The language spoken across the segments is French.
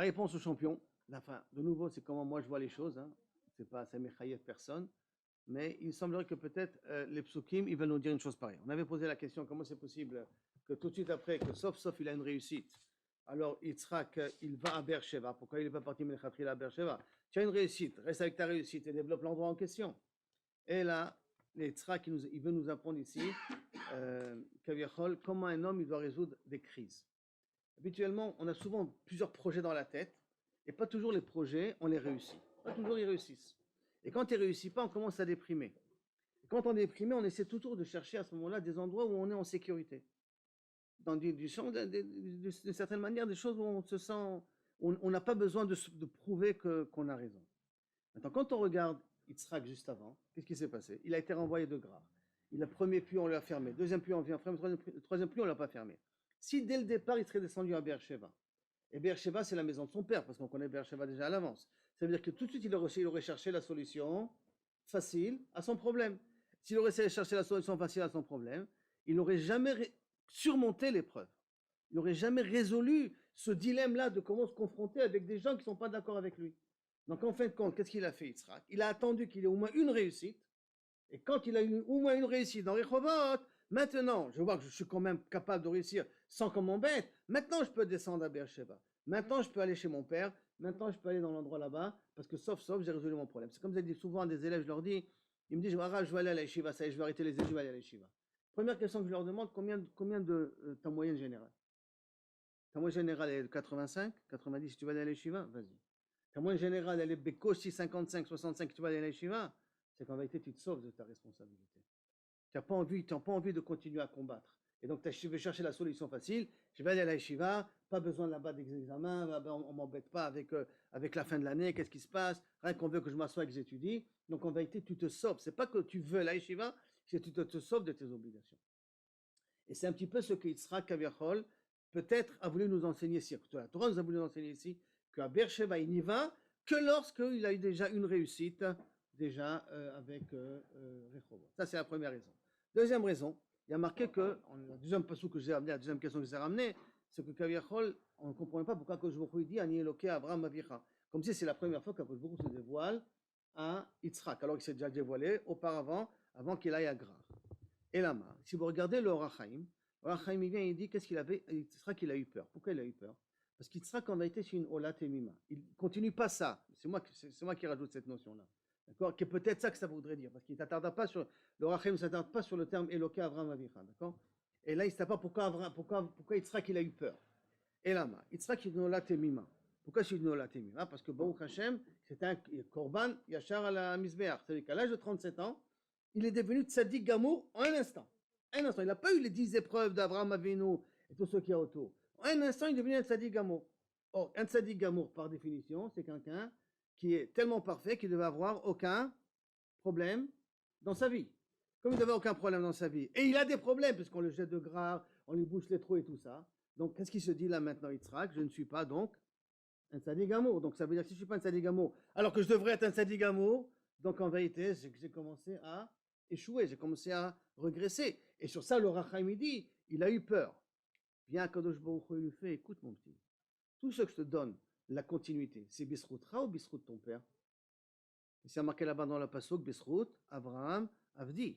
la réponse au champion, enfin, de nouveau, c'est comment moi je vois les choses, hein. C'est pas, ça m'échaïe personne, mais il semblerait que peut-être les psukim, ils veulent nous dire une chose pareille. On avait posé la question, comment c'est possible que tout de suite après, que sauf il a une réussite, alors Yitzhak, il va à Beersheba. Pourquoi il n'est pas parti à Beersheba? Tu as une réussite, reste avec ta réussite et développe l'endroit en question. Et là, Yitzhak, il veut nous apprendre ici, comment un homme il doit résoudre des crises. Habituellement, on a souvent plusieurs projets dans la tête, et pas toujours les projets, on les réussit. Pas toujours ils réussissent. Et quand ils ne réussissent pas, on commence à déprimer. Et quand on est déprimé, on essaie toujours de chercher à ce moment-là des endroits où on est en sécurité. Dans d'une certaine manière, des choses où on se sent, on n'a pas besoin de prouver qu'on a raison. Maintenant, quand on regarde Yitzhak juste avant, qu'est-ce qui s'est passé? Il a été renvoyé de Grar. Le premier puits, on l'a fermé. Deuxième puits, on vient fermer. Le troisième puits, on ne l'a pas fermé. Si dès le départ, il serait descendu à Beersheba, et Beersheba, c'est la maison de son père, parce qu'on connaît Beersheba déjà à l'avance, ça veut dire que tout de suite, il aurait cherché la solution facile à son problème. S'il aurait cherché la solution facile à son problème, il n'aurait jamais surmonté l'épreuve. Il n'aurait jamais résolu ce dilemme-là de comment se confronter avec des gens qui ne sont pas d'accord avec lui. Donc, en fin de compte, qu'est-ce qu'il a fait, Yitzhak? Il a attendu qu'il ait au moins une réussite, et quand il a eu au moins une réussite dans Rehovot, maintenant, je vois que je suis quand même capable de réussir sans qu'on m'embête. Maintenant, je peux descendre à Beersheba. Maintenant, je peux aller chez mon père. Maintenant, je peux aller dans l'endroit là-bas, parce que sauf, j'ai résolu mon problème. C'est comme je dis souvent à des élèves, je leur dis, ils me disent, je vais aller à la yeshiva, ça y est, je vais arrêter les études, je vais aller à la yeshiva. Première question que je leur demande, combien de ta moyenne générale? Ta moyenne générale est de 85, 90, si tu vas aller à la yeshiva, vas-y. Ta moyenne générale, elle est Bekoshi 55, 65, tu vas aller à la yeshiva, c'est qu'en vérité, tu te sauves de ta responsabilité. Tu n'as pas envie de continuer à combattre. Et donc, tu veux chercher la solution facile. Je vais aller à la yeshiva, pas besoin là-bas d'examen, on ne m'embête pas avec la fin de l'année, qu'est-ce qui se passe, rien qu'on veut que je m'assoie et que j'étudie. Donc, en vérité, tu te sauves. Ce n'est pas que tu veux la yeshiva, c'est que tu te sauves de tes obligations. Et c'est un petit peu ce que Yitzhak Kaviachol peut-être a voulu nous enseigner ici. La Torah nous a voulu nous enseigner ici qu'à Beersheba, il n'y va que lorsqu'il a eu déjà une réussite avec Rehovot. Ça, c'est la première raison. Deuxième raison, il y a marqué que, la deuxième passage que j'ai amené, la deuxième question que j'ai ramenée, c'est que Kaviachol, on ne comprenait pas pourquoi Kosh Baruch Hu dit Ani Eloké Abraham Avicha. Comme si c'est la première fois qu'Kosh Baruch Hu se dévoile à Yitzhak, alors qu'il s'est déjà dévoilé auparavant, avant qu'il aille à Grar. Et là, si vous regardez le Or HaChaim, il vient et il dit qu'est-ce qu'il avait, Yitzhak il a eu peur. Pourquoi il a eu peur? Parce qu'Yitzhak en vérité c'est une Ola Temima. Il ne continue pas ça. C'est moi qui rajoute cette notion-là. D'accord? Qui est peut-être ça que ça voudrait dire. Parce qu'il ne s'attarde pas sur, le Or HaChaim ne s'attarde pas sur le terme Eloké Avraham Avicha. D'accord? Et là, il ne sait pas pourquoi Yitzhak il a eu peur. Et là, Yitzhak il est une Ola Temima. Pourquoi c'est une Ola Temima? Parce que Baruch Hashem, c'est un Korban Yachar à la Mizbeach. C'est-à-dire qu'à l'âge de 37 ans, il est devenu tzaddik gamour en un instant. Un instant. Il n'a pas eu les 10 épreuves d'Abraham Avinu et tout ce qu'il y a autour. En un instant, il est devenu un tzaddik gamour. Or, un tzaddik gamour, par définition, c'est quelqu'un qui est tellement parfait qu'il ne devait avoir aucun problème dans sa vie. Comme il n'avait aucun problème dans sa vie. Et il a des problèmes, puisqu'on le jette de gras, on lui bouche les trous et tout ça. Donc, qu'est-ce qui se dit là maintenant, Yitzhak? Je ne suis pas donc un tzaddik gamour. Donc, ça veut dire que si je ne suis pas un tzaddik gamour, alors que je devrais être un tzaddik gamour, donc en vérité, j'ai commencé à échouer, j'ai commencé à regresser. Et sur ça, le Or HaChaim dit, il a eu peur. Bien Kadosh Baruch Hu lui fait, écoute mon petit, tout ce que je te donne, la continuité, c'est Bisroutcha ou Bisrout ton père? Et c'est marqué là-bas dans la pasuk, Bisrout, Abraham, Avdi.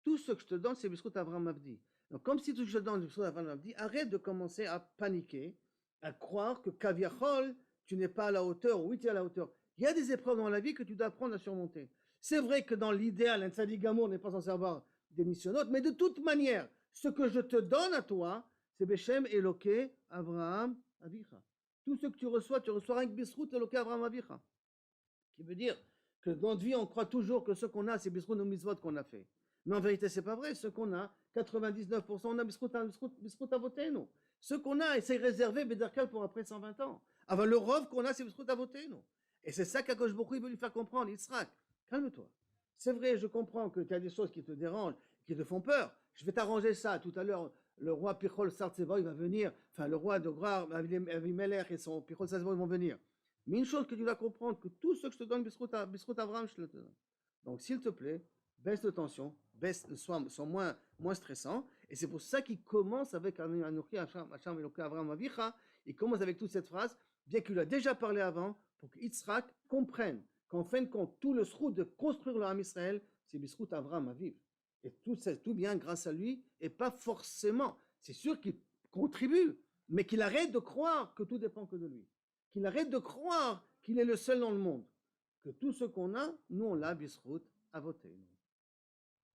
Tout ce que je te donne, c'est Bisrout, Abraham, Avdi. Donc comme si tout ce que je te donne, c'est Bisrout, Abraham, Avdi, arrête de commencer à paniquer, à croire que Kaviachol, tu n'es pas à la hauteur, oui tu es à la hauteur. Il y a des épreuves dans la vie que tu dois apprendre à surmonter. C'est vrai que dans l'idéal, un tzaddik gamour n'est pas censé avoir des missionnotes, mais de toute manière, ce que je te donne à toi, c'est Beshem Eloké Avraham Avicha. Tout ce que tu reçois rien que Bisrout Eloké Avraham Avicha. Qui veut dire que dans notre vie, on croit toujours que ce qu'on a, c'est Bisrout ou Mitzvot qu'on a fait. Mais en vérité, c'est pas vrai. Ce qu'on a, 99%, on a Bisrout Avotenu. Ce qu'on a, c'est réservé Béderkal pour après 120 ans. Avant le rov qu'on a, c'est Bisrout Avotenu. Et c'est ça qu'Akadosh Baruch Hu veut lui faire comprendre, Yitzhak. Calme-toi. C'est vrai, je comprends que tu as des choses qui te dérangent, qui te font peur. Je vais t'arranger ça. Tout à l'heure, le roi Pichol Sartseva, il va venir. Enfin, le roi de Grar, Avimelech et son Pichol Sartseva, ils vont venir. Mais une chose que tu dois comprendre, que tout ce que je te donne, Bisrout Avram, je te le donne. Donc, s'il te plaît, baisse de tension, sois moins stressant. Et c'est pour ça qu'il commence avec Anochi Hashem Eloké Avraham Avicha. Il commence avec toute cette phrase. bien qu'il lui a déjà parlé avant, pour que Yitzhak comprenne qu'en fin de compte, tout le srout de construire le Ham Israël, c'est Bisrout Avram Aviv. Et tout bien grâce à lui, et pas forcément. C'est sûr qu'il contribue, mais qu'il arrête de croire que tout dépend que de lui. Qu'il arrête de croire qu'il est le seul dans le monde. Que tout ce qu'on a, nous on l'a Bisrout Avoteinu.